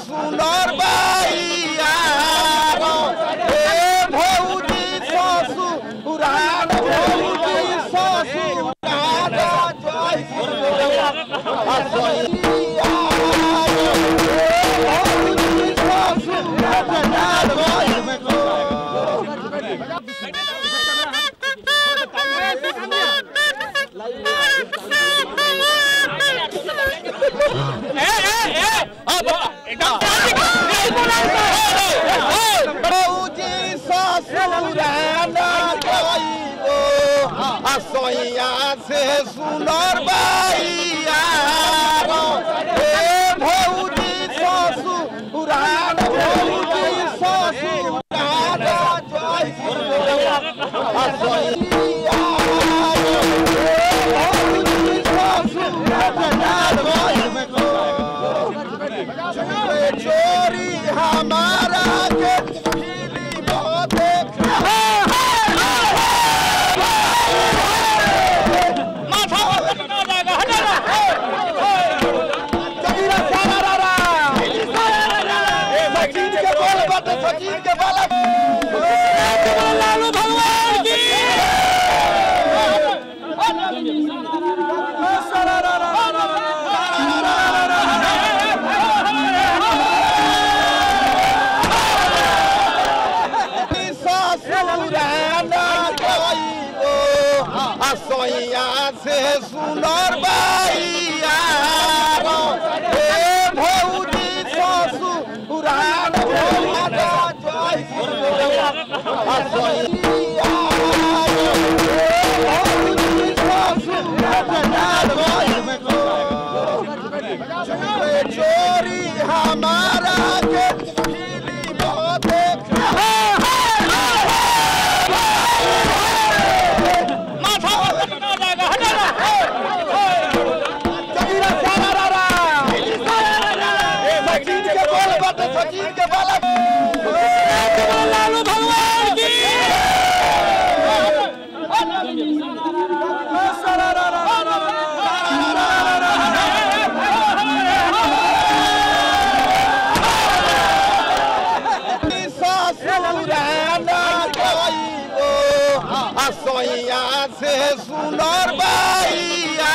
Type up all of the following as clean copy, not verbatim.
सुनर बाइया भौजी ससुराल भौजी ससुराल सोइया से सुनर बाइया भौजी ससुराल भौजी ससुराल चोरी हमारा के सचिन के बालक लालू भगवान की सोइया से सुनर बाइया भौजी ससुराल चोरी हमारा के सचिन के बालक लालू भगवान की सोइया से सुनर बाइया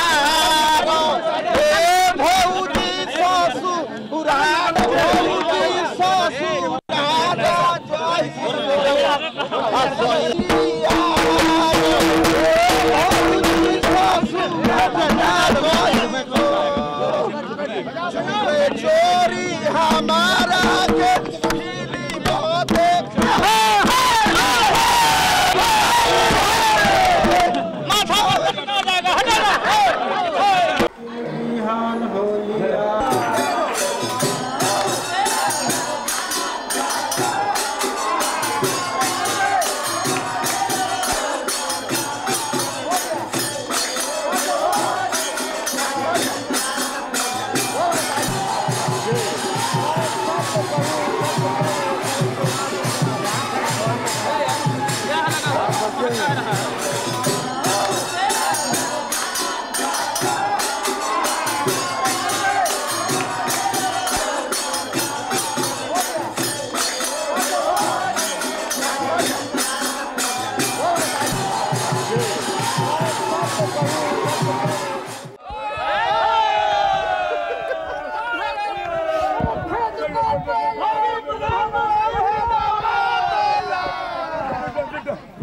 भौजी ससुराल भौजी ससुराल चोरी हमारा के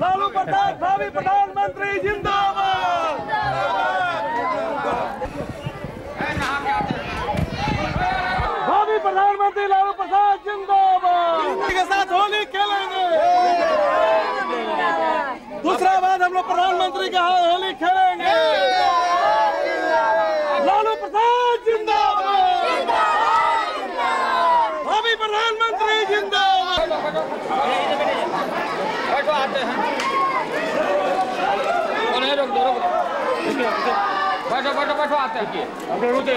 लालू प्रसाद भावी प्रधानमंत्री जिंदाबाद। भावी प्रधानमंत्री लालू प्रसाद जिंदाबाद के साथ होली खेलेंगे। दूसरा बात हम लोग प्रधानमंत्री का होली खेलेंगे। लालू प्रसाद जिंदाबाद। भावी प्रधानमंत्री जिंदाबाद। आते हैं बैठो बैठो बैठो आते हैं रुके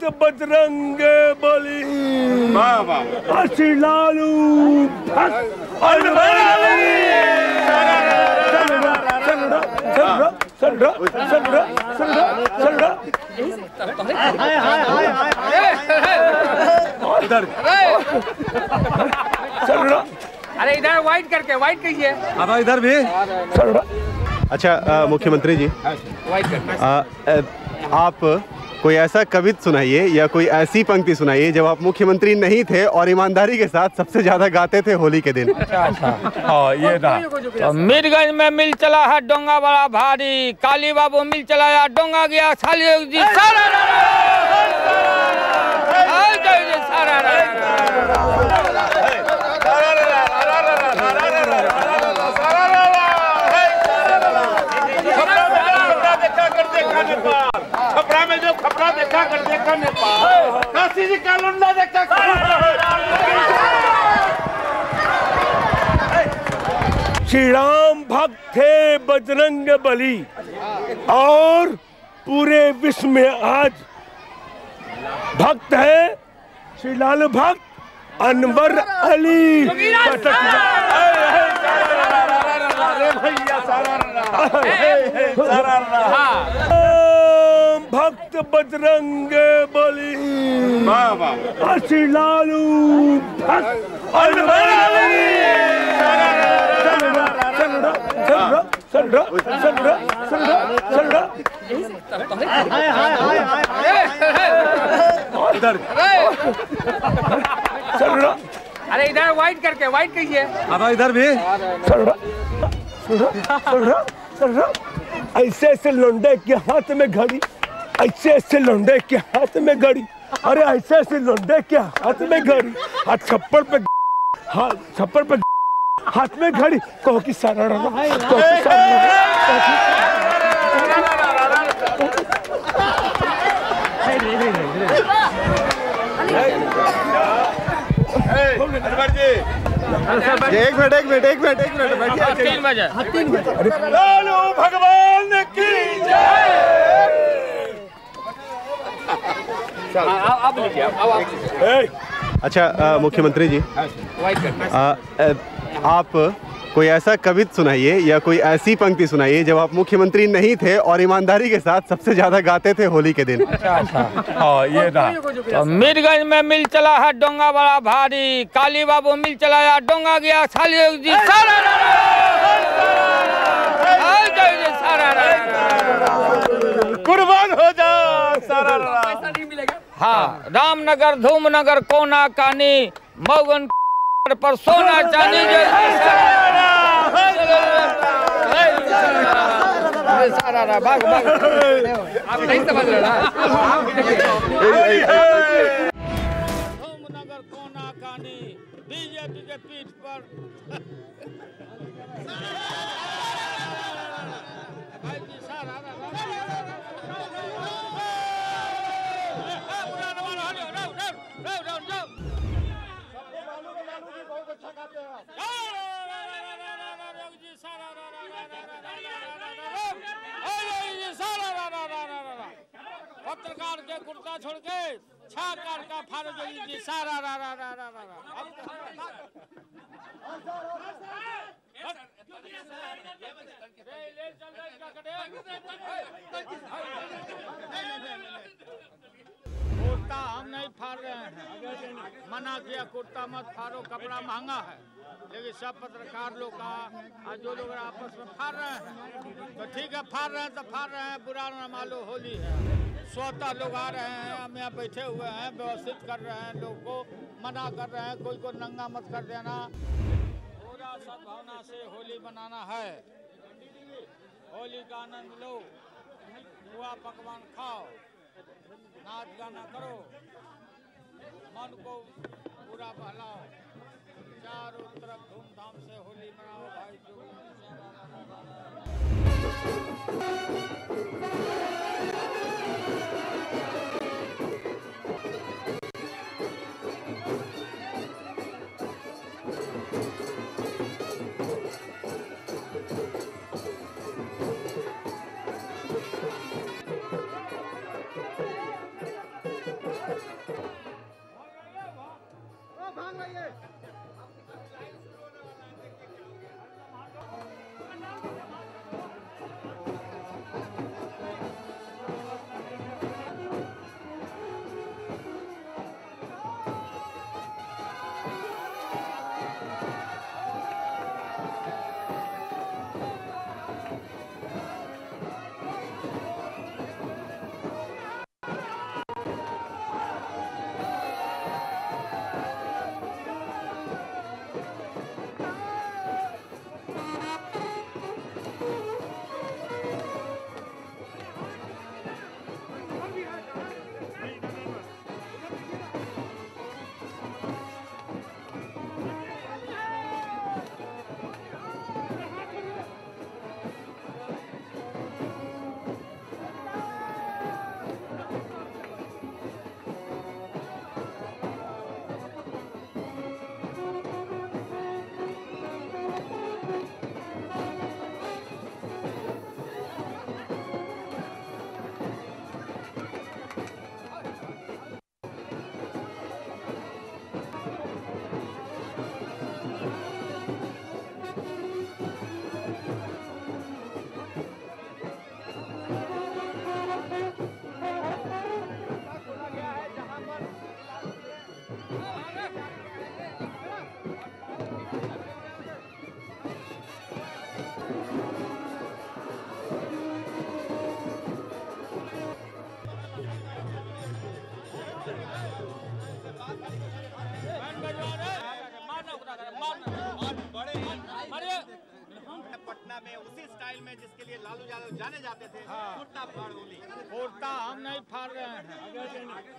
भक्त बजरंग बली, श्री लालू भक्त अनवर अली। अरे इधर वाइट करके वाइट कहिए। अब इधर भी। अच्छा मुख्यमंत्री जी, वाइट करके आप कोई ऐसा कविता सुनाइए या कोई ऐसी पंक्ति सुनाइए जब आप मुख्यमंत्री नहीं थे और ईमानदारी के साथ सबसे ज्यादा गाते थे होली के दिन। हाँ ये था। तो मीरगंज में मिल चला है डोंगा बड़ा भारी, काली बाबू मिल चलाया डोंगा गया साली जी सारा खपरा में जो खपरा देखा कर देखा नेपाल, काशी जी का लुंडा देखा श्री राम भक्त थे बजरंग बली और पूरे विश्व में आज भक्त है श्री लालू भक्त अनवर अली। भक्त बजरंग बली, श्री लालू भक्त अनवर अली। अरे इधर वाइट करके वाइट कहिए। अब इधर भी। ऐसे ऐसे लौंडे के हाथ में घड़ी, ऐसे ऐसे लौंडे के हाथ में घड़ी, अरे ऐसे ऐसे लौंडे के हाथ में घड़ी, हाथ छप्पर पे छप्पर पे हाथ में घड़ी, कहो कि सारा एक मिनट लालू भगवान की जय। अच्छा मुख्यमंत्री जी, आप कोई ऐसा कविता सुनाइए या कोई ऐसी पंक्ति सुनाइए जब आप मुख्यमंत्री नहीं थे और ईमानदारी के साथ सबसे ज्यादा गाते थे होली के दिन। हाँ ये था। तो मीरगंज में मिल चला है डोंगा बड़ा भारी, काली बाबू मिल चलाया डोंगा गया साली जी सारा कुर्बान हो जा सारा। हाँ रामनगर धूमनगर कोना कानी मौगन पर सोना चांदी सारा भाग भाग आप नहीं समझ रहे ना। धूमनगर कोना कानी बीजेपी के पीठ पर पत्रकार के कुर्ता छोड़ के छाकार का फारूक जी सारा रा रा रा रा रा। कुर्ता हम नहीं फाड़ रहे हैं, मना किया कुर्ता मत फाड़ो, कपड़ा महंगा है, लेकिन सब पत्रकार लोग का जो लोग आपस में फाड़ रहे हैं तो ठीक है, फाड़ रहे हैं तो फाड़ रहे हैं, बुरा न मानो होली है। स्वतः लोग आ रहे हैं, हम यहाँ बैठे हुए हैं, व्यवस्थित कर रहे हैं, लोग को मना कर रहे हैं, कोई को नंगा मत कर देना, पूरा सद्भावना से होली मनाना है। होली का आनंद लो, हुआ पकवान खाओ, नाच गाना करो, मन को पूरा बहलाओ, चारों तरफ धूमधाम से होली मनाओ भाई। पटना में उसी स्टाइल में जिसके लिए लालू यादव जाने जाते थे, कुर्ता फाड़ होली। कुर्ता हम नहीं फाड़ रहे हैं,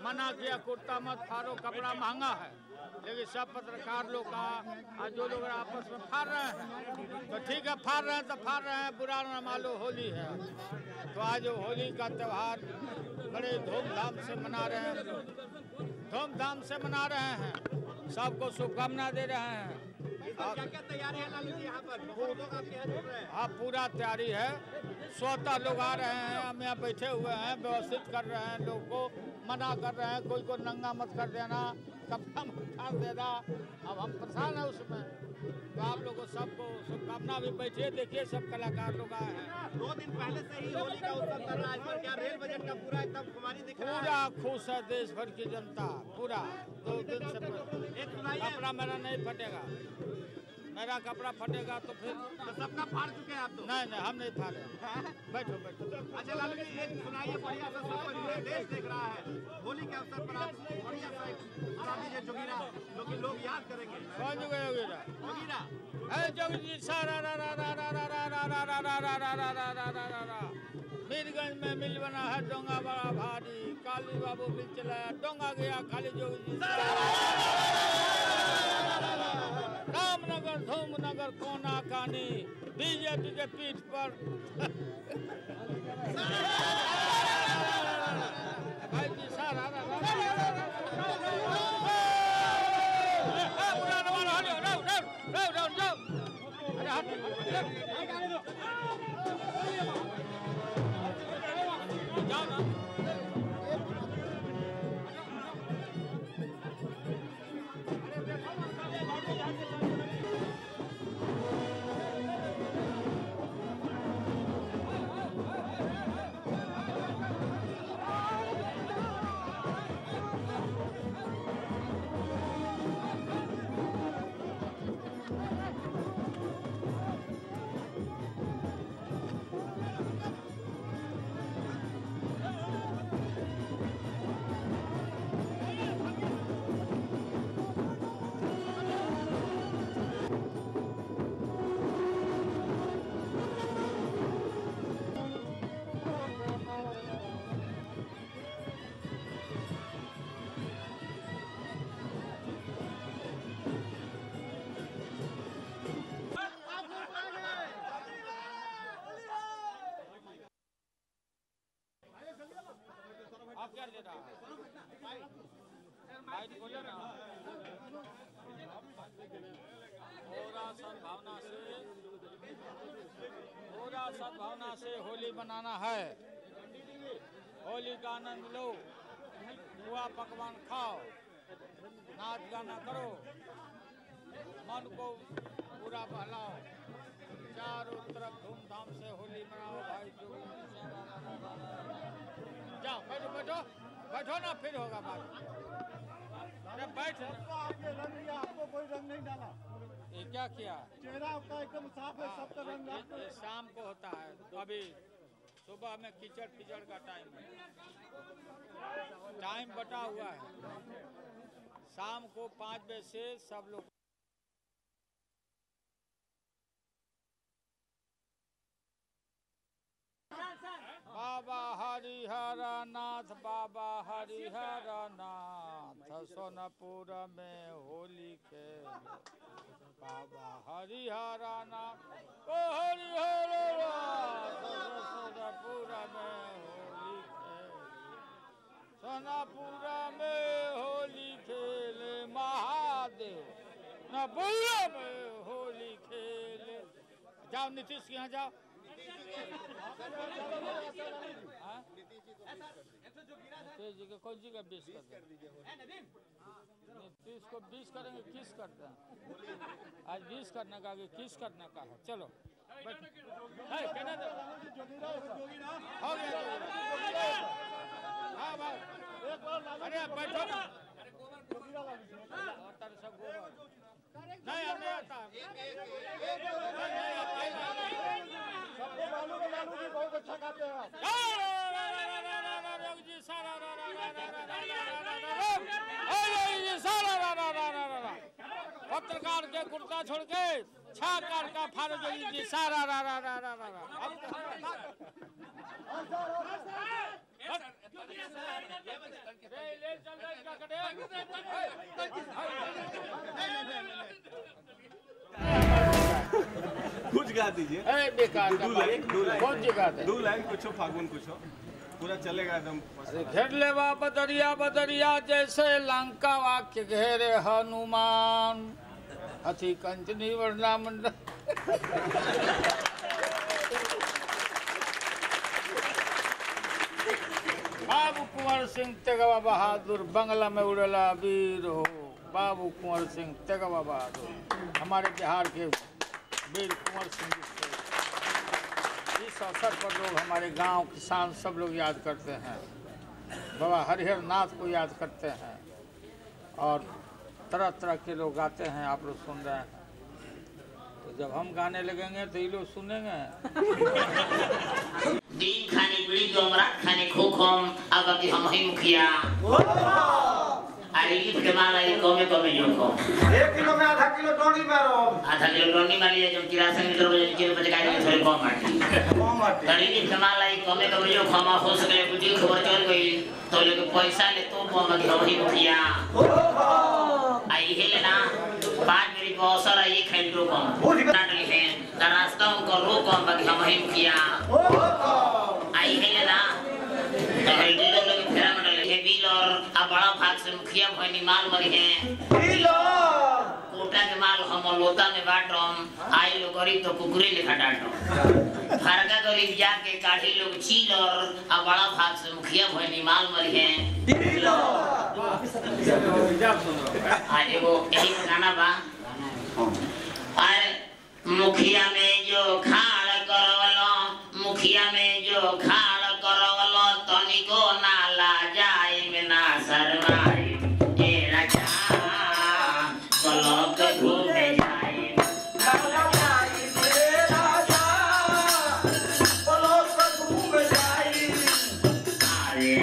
मना किया कुर्ता मत फाड़ो, कपड़ा महंगा है। लेकिन सब पत्रकार लोग का जो लोग आपस में फाड़ रहे हैं तो ठीक है, फाड़ रहे हैं तो फाड़ रहे हैं, बुरा न मानो होली है। तो आज होली का त्यौहार बड़े धूमधाम से मना रहे हैं, धूमधाम से मना रहे हैं, सबको शुभकामना दे रहे हैं। क्या क्या तैयारी है लालू जी यहाँ पर? बहुत लोग आपके यहाँ जुड़ रहे हैं। हाँ, पूरा तैयारी है, 100 लोग आ रहे हैं, हम यहाँ बैठे हुए हैं, व्यवस्थित कर रहे हैं, लोग को मना कर रहे हैं, कोई को नंगा मत कर देना, कपड़ा मत फाड़ देना। अब हम परेशान हैं उसमें, तो आप लोगों सबको शुभकामना। भी बैठिए, देखिए सब कलाकार लोग आए हैं। 2 दिन पहले से ही होली का उत्सव कर रहा है, इस पर क्या रेल बजट का पूरा एकदम खुमारी दिख रहा है? पूरा खुश है देश भर की जनता, पूरा 2 दिन से। एक सुनाइए। कपड़ा मेरा नहीं फटेगा, मेरा कपड़ा फटेगा तो फिर तो सबका फाड़ चुके हैं आप तो? नहीं, हम नहीं फाड़े। बैठो बैठो। अच्छा लालू जी, एक सुनाइए बढ़िया सा, सबको पूरा देश देख रहा है, होली के अवसर पर आप बढ़िया सा एक सुना दीजिए जोगीरा, जो कि लोग याद करेंगे। कौन जोगीरा? जोगीरा जोगी जी सारा रा रा रा रा रा रा रा रा रा रा रा रा रा रा रा रा रा। मीरगंज में मिल बना है डोंगा बड़ा भारी, काली बाबू मिल चलाया, डोंगा गया खाली जोगी जी। रामनगर धूमनगर कोना कानी, बीजेपी के पीठ पर भाई जी सारा रा रा आप क्या ले रहा है? बाइट बोले ना। पूरा सद्भावना से होली मनाना है। होली का आनंद लो, पुआ पकवान खाओ, नाच गाना करो, मन को पूरा बहलाओ, चारों तरफ धूमधाम से होली मनाओ भाई। जाओ बैठो बैठो बैठो ना, फिर होगा बात। अरे बैठो। आपने रंग लिया, आपको कोई रंग नहीं डाला। ये क्या किया? चेहरा आपका एकदम साफ है, सबका रंग आपको। ये शाम को होता है, तो अभी सुबह में कीचड़ कीचड़ का टाइम है, टाइम बटा हुआ है। शाम को 5 बजे से सब लोग बाबा हरिहर नाथ, बाबा हरिहर नाथ सोनपुर में होली खेल, बाबा हरिहर नाथ ओ हरिहर नाथ सोनपुर में होली खेल, सोनपुर में होली खेले महादेव, नपुरा में होली खेले। जाओ नीतीश के यहाँ जाओ। नीतीश जी का कौन जी का 20 कर दे? नीतीश को 20 करेंगे, किस करते हैं? आज 20 करने का, आगे किस करने का है। चलो कहना दो, हो गया। हाँ भाई, अरे बैठो ना, सब गोबर नहीं हमें आता। सबको मालूम है, लालू जी बहुत अच्छा गाते हैं। पत्रकार के कुर्ता छोड़ के छाकार का फारूक जी सारा रा रा रा रा रा कुछ गा दीजिए। बेकार दो लाइन कौन सी गाते? 2 लाइन कुछ फागुन कुछ पूरा चलेगा एकदम। घेर लेवा बदरिया बदरिया जैसे लंका वाक्य घेरे हनुमान, अति कंचनी वर्णा मंडल। बाबू कुंवर सिंह तेगवा बहादुर बंगला में उड़ेला वीर हो, बाबू कुंवर सिंह तेगवा बहादुर हमारे बिहार के वीर कुंवर सिंह जी से इस अवसर पर लोग हमारे गांव किसान सब लोग याद करते हैं, बाबा हरिहर नाथ को याद करते हैं, और तरह तरह के लोग गाते हैं। आप लोग सुन रहे हैं, तो जब हम गाने लगेंगे तो ये लोग सुनेंगे। दिन खाने बीड़ी दो, रात खाने खोखम, अब अभी हम ही मुखिया। अरे ईद के माला ये कमे कमे जो को 1 किलो में आधा किलो डोनी मारो, आधा किलो डोनी मारिए जो 83 लीटर बजे किलो बजे का थोड़े कम माटी तड़ी ईद के माला ये कमे कमे जो खमा हो सके कुछ खबर चल गई तो लोग पैसा ले तो कम अभी हम ही मुखिया। आई है ना 5 मेरी बॉसर आई खेल रो कम नाटली है रास्ता को रो कम अभी हम ही मुखिया। आई है ना तो हेडी लोग फेरा मंडल है बिल और अब बड़ा भाग से मुखिया भनी माल मरी है कोटा के माल हम लोता में बाटम, आई लोग गरीब तो कुकुरे लिखा डाटो, फरका गरीब जाके काढ़ी लोग चील और अब बड़ा भाग से मुखिया भनी माल मरी है। आज वो यही गाना बा, अरे मुखिया में जो खाड़ करवलो, मुखिया में जो खाड़ करवलो तनिको नाला जाए में ना शर्माए ए राजा ब्लॉक घूमे जाए नाला जाए में राजा ब्लॉक घूमे जाए। अरे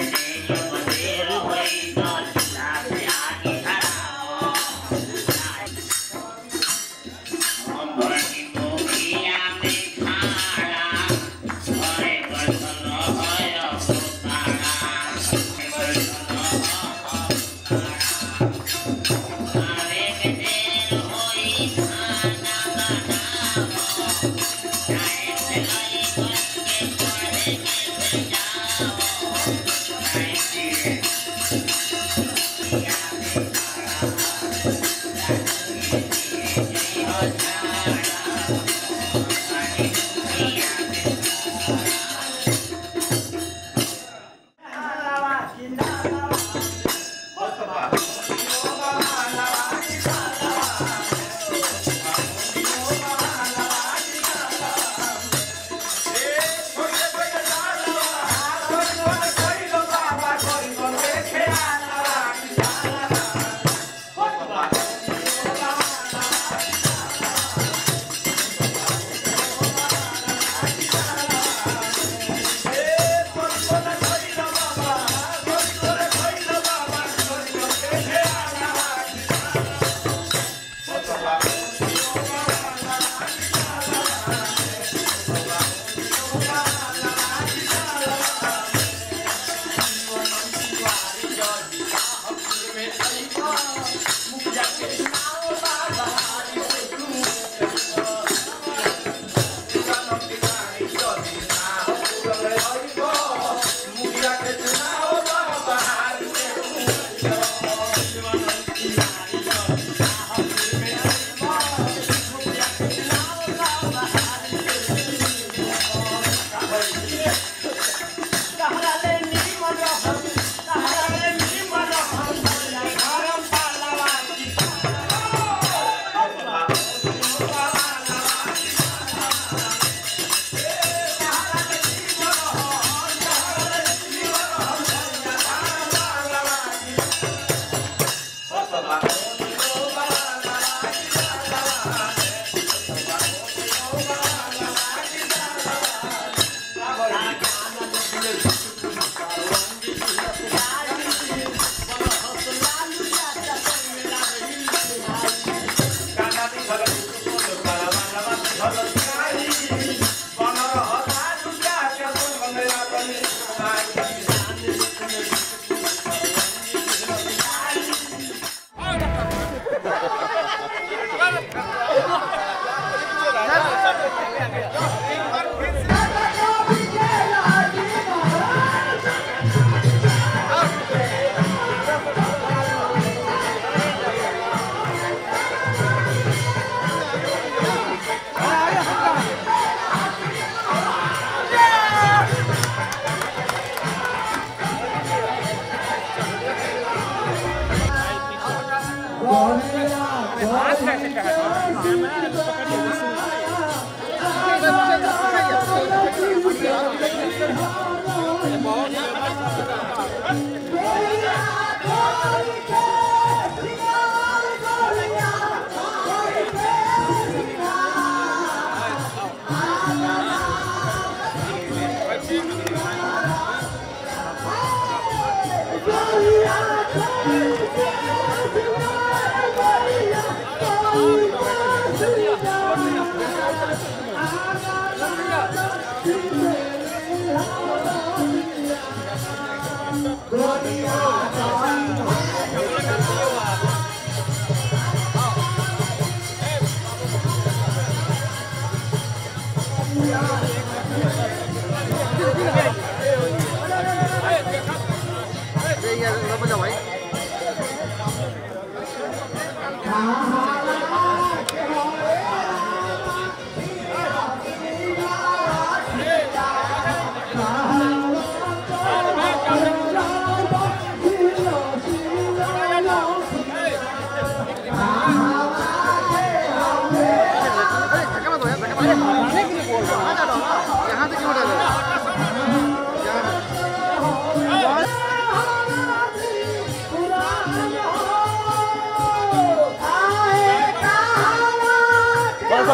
जो बदेर होई तो साथ आगे खड़ा हो हम बड़ी मुखिया में खाड़ा अरे बदलो होयो तारा अरे के देर होई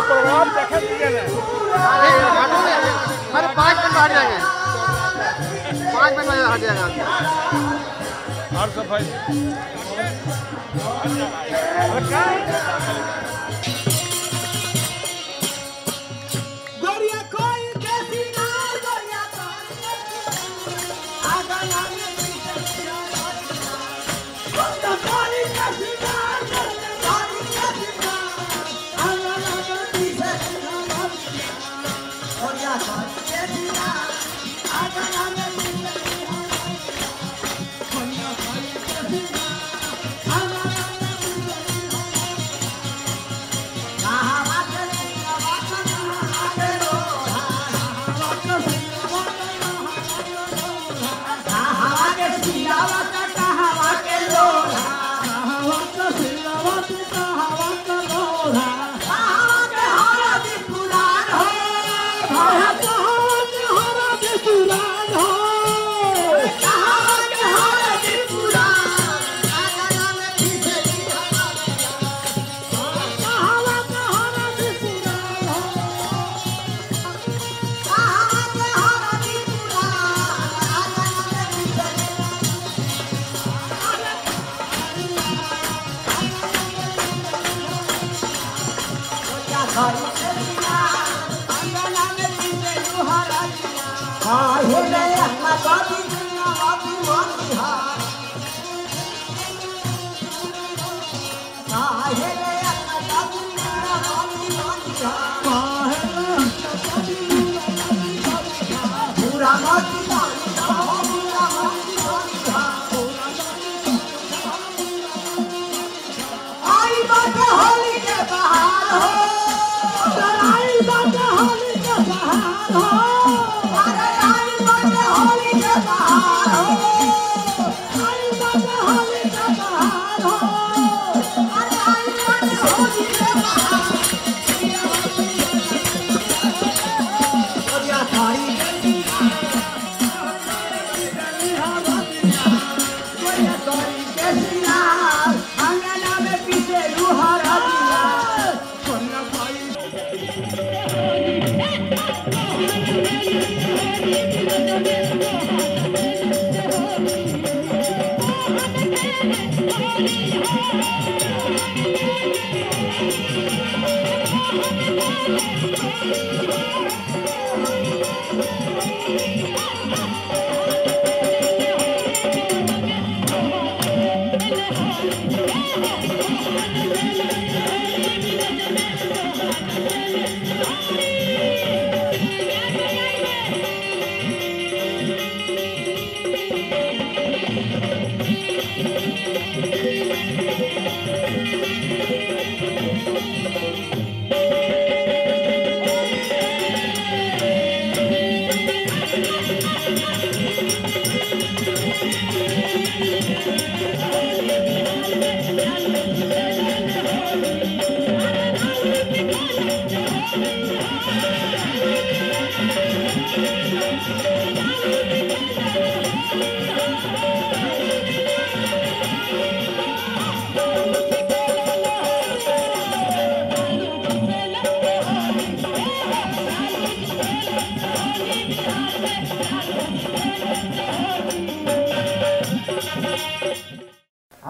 प्रोग्राम देखे दिए अरे 5 मिनट हट जाएंगे, 5 मिनट में हट जाएगा। और सफाई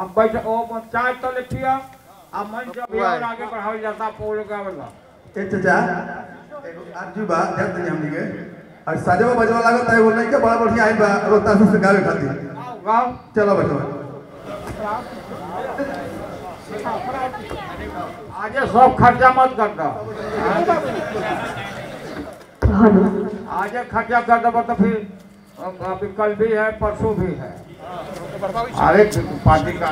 अब बैठ ओ चाय तो ले पिया अब मन से भी और आगे बढ़ावल जाता पोल का वाला ए चाचा एगो आरजू बा ध्यान दे हमनी के और साजवा बजवा लागत है वो नहीं के बड़ा बढ़िया आइल बा रोहतास से गावे खातिर गाओ चलो बैठो आज सब खर्चा मत करता आज खर्चा कर दो तो फिर अभी कल भी है परसों भी है अरे पार्टी का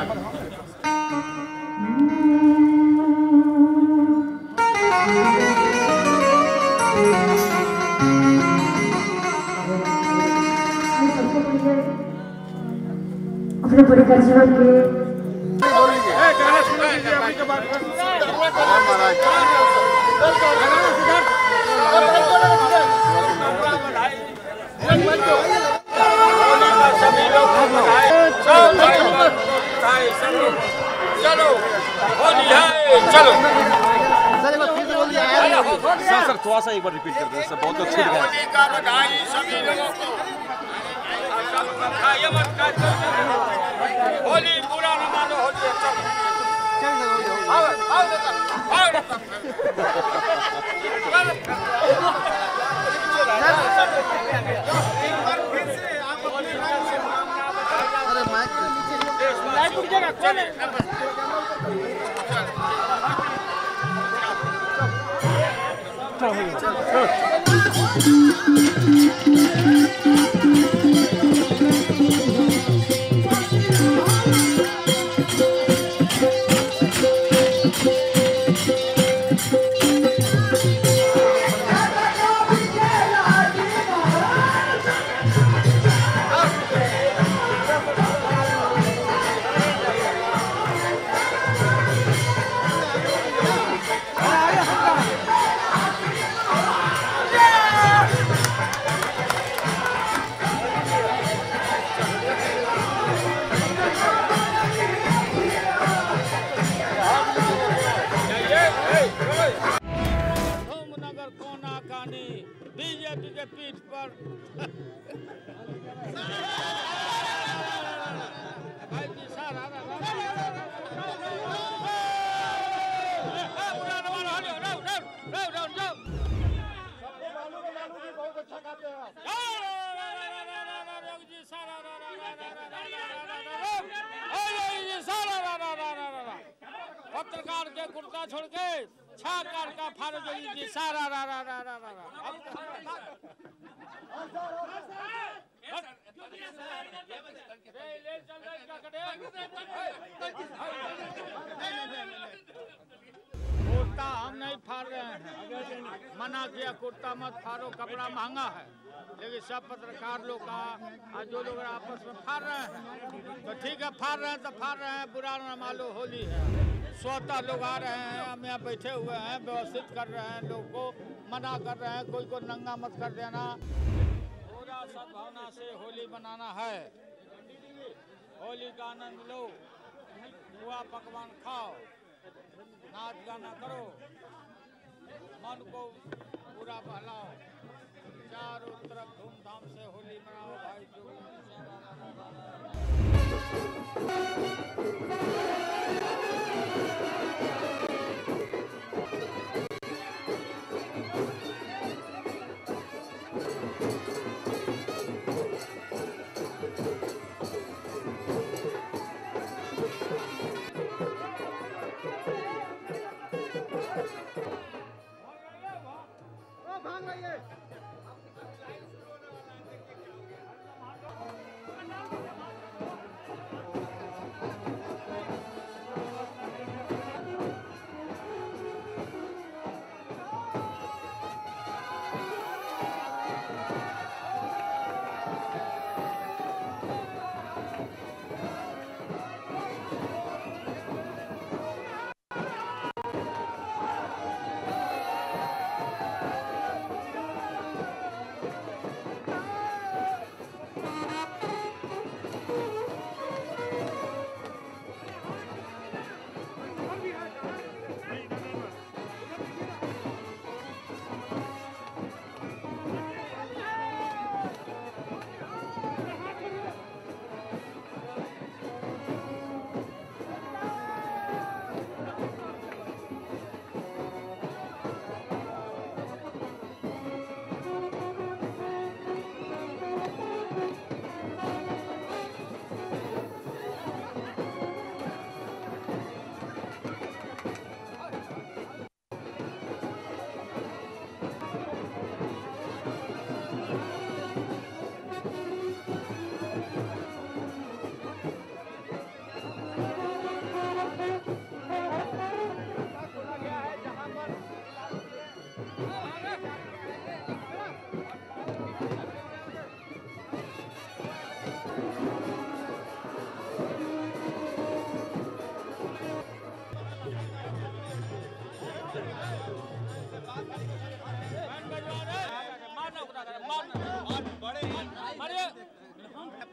अपने पूरे जीवन के चलो होली है चलो सर थोड़ा सा एक बार रिपीट कर दो सर बहुत अच्छी होली का बधाई सभी लोगों को खाइए मत होली पूरा न मानो होली बीजेपी के पीठ पर भाई जी सारा पत्रकार के कुर्ता छोड़ के छाकार का फारो जी सारा रा रा रा रा रा कुर्ता हम नहीं फाड़ रहे हैं मना किया कुर्ता मत फाड़ो कपड़ा महंगा है लेकिन सब पत्रकार लोग का जो लोग आपस में फाड़ रहे हैं तो ठीक है फाड़ रहे हैं तो फाड़ रहे हैं बुरा न मानो होली है स्वतः लोग आ रहे हैं हम यहाँ बैठे हुए हैं व्यवस्थित कर रहे हैं लोग को मना कर रहे हैं कोई को नंगा मत कर देना पूरा सद्भावना से होली मनाना है होली का आनंद लो हुआ पकवान खाओ नाच गाना करो मन को पूरा बहलाओ चारों तरफ धूमधाम से होली मनाओ भाई जो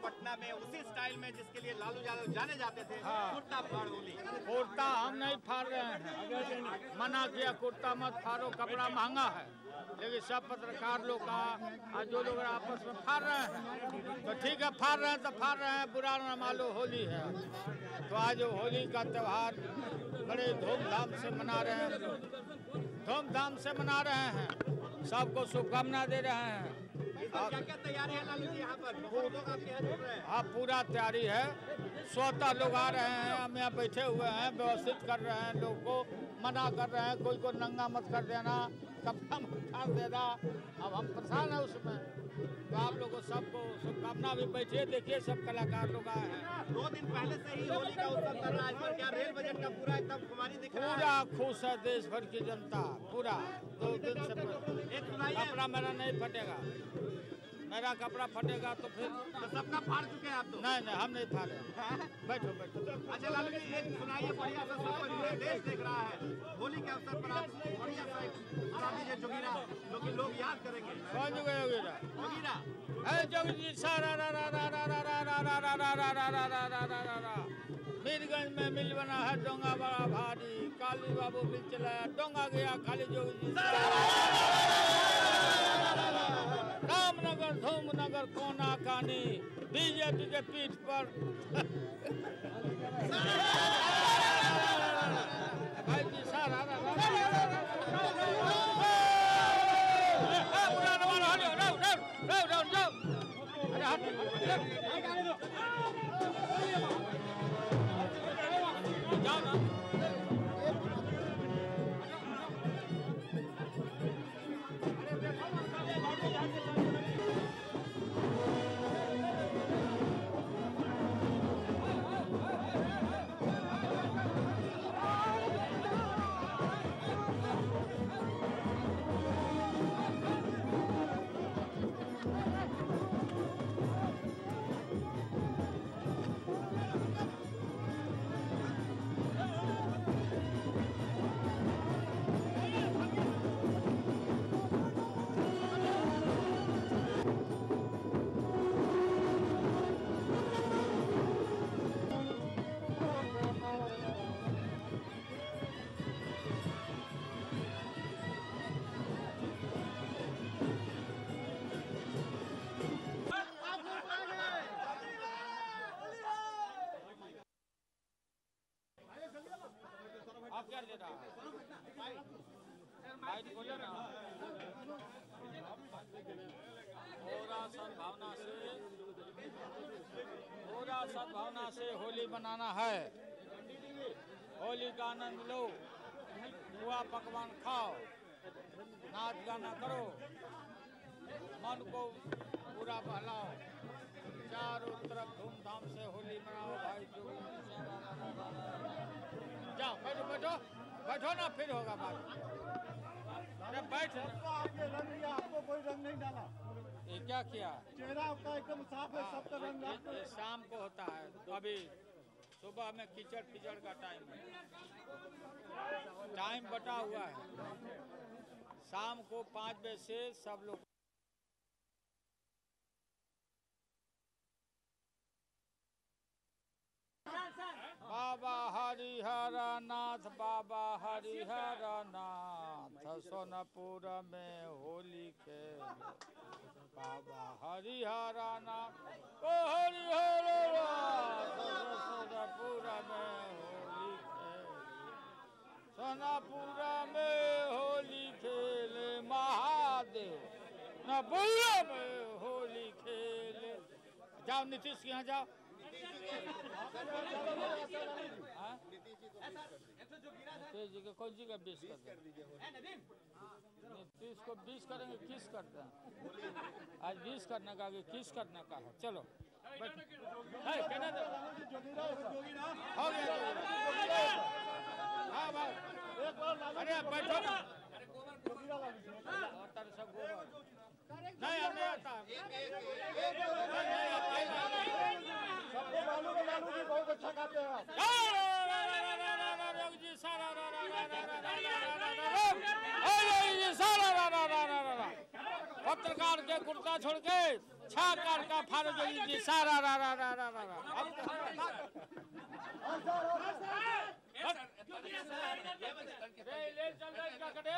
पटना में उसी स्टाइल में जिसके लिए लालू यादव जाने जाते थे, कुर्ता फाड़ होली। कुर्ता हम नहीं फाड़ रहे हैं, मना किया कुर्ता मत फाड़ो, कपड़ा महंगा है। लेकिन सब पत्रकार लोग का आज जो लोग आपस में फाड़ रहे हैं तो ठीक है, फाड़ रहे हैं तो फाड़ रहे हैं, बुरा न मानो होली है। तो आज होली का त्यौहार बड़े धूमधाम से मना रहे हैं, धूमधाम से मना रहे हैं, सबको शुभकामना दे रहे हैं। क्या क्या तैयारी है लालू जी यहाँ पर? लोग आपके यहाँ जुड़ रहे हैं? हाँ, पूरा तैयारी है, स्वतः लोग आ रहे हैं, हम यहाँ बैठे हुए हैं, व्यवस्थित कर रहे हैं, लोग को मना कर रहे हैं, कोई को नंगा मत कर देना, कपड़ा मत उतार देना। अब हम परेशान है उसमें, तो आप लोगों सबको शुभकामना। भी बैठिए, देखिए सब कलाकार लोग आए हैं। 2 दिन पहले से ही होली का उत्सव कर रहा है, इस पर क्या रेल बजट का पूरा एकदम खुमारी दिख रहा है? पूरा खुश है देश भर की जनता, पूरा 2 दिन से। एक सुनाइए, कपड़ा मेरा नहीं फटेगा, मेरा कपड़ा फटेगा तो फिर तो सबका फाड़ चुके हैं आप तो? नहीं, हम नहीं फाड़े। बैठो बैठो। अच्छा लालू जी, एक सुनाइए बढ़िया सा, सब पूरे देश देख रहा है, होली के अवसर पर आप बढ़िया सा एक सुना दीजिए जोगीरा, जो कि लोग याद करेंगे। कौन जोगीरा? जोगीरा जोगी जी सारा रा रा रा रा रा रा रा रा रा रा रा रा रा रा रा रा रा रा। मीरगंज में मिल बना है डोंगा बड़ा भारी, काली बाबू मिल चलाया, डोंगा गया खाली जोगी जी। रामनगर धूमनगर कोना कानी, बीजेपी के पीठ पर भाई जी सारा जाओ ना। आप क्या ले रहा है? भाई बोले ना, पूरा सद्भावना से होली मनाना है। होली का आनंद लो, पुआ पकवान खाओ, नाच गाना करो, मन को पूरा बहलाओ, चारों तरफ धूमधाम से होली मनाओ भाई। जाओ बैठो बैठो बैठो ना, फिर होगा बात। अरे बैठ। आपको कोई रंग नहीं डाला? ये क्या किया? चेहरा आपका एकदम साफ है, सबका रंग ये शाम को होता है, अभी सुबह में कीचड़ फिचड़ का टाइम है, टाइम बटा हुआ है। शाम को 5 बजे से सब लोग बाबा हरिहर नाथ, बाबा हरिहर नाथ, सोनपुर में होली खेल, बाबा हरिहर नाथ, ओ हरिहर नाथ, सोनपुर में होली खेल, सोनपुर में होली खेले महादेव, नपुरा में होली खेले। जाओ नीतीश के यहाँ जाओ। नीतीश जी के कौन जी का 20 कर दीजिए? नीतीश को 20 करेंगे, किस करते हैं? आज 20 करने का, आगे किस करने का है। चलो कहना हो गया। हाँ भाई, अरे बैठो ना, सब गोबर नहीं हमें आता। सबको मालूम है लालू जी बहुत अच्छा गाते हैं। जी सारा के कुर्ता छोड़ के छा कार का फारो जोगी जी सारा रा रा रा रा रा ले चल रहा है क्या कटे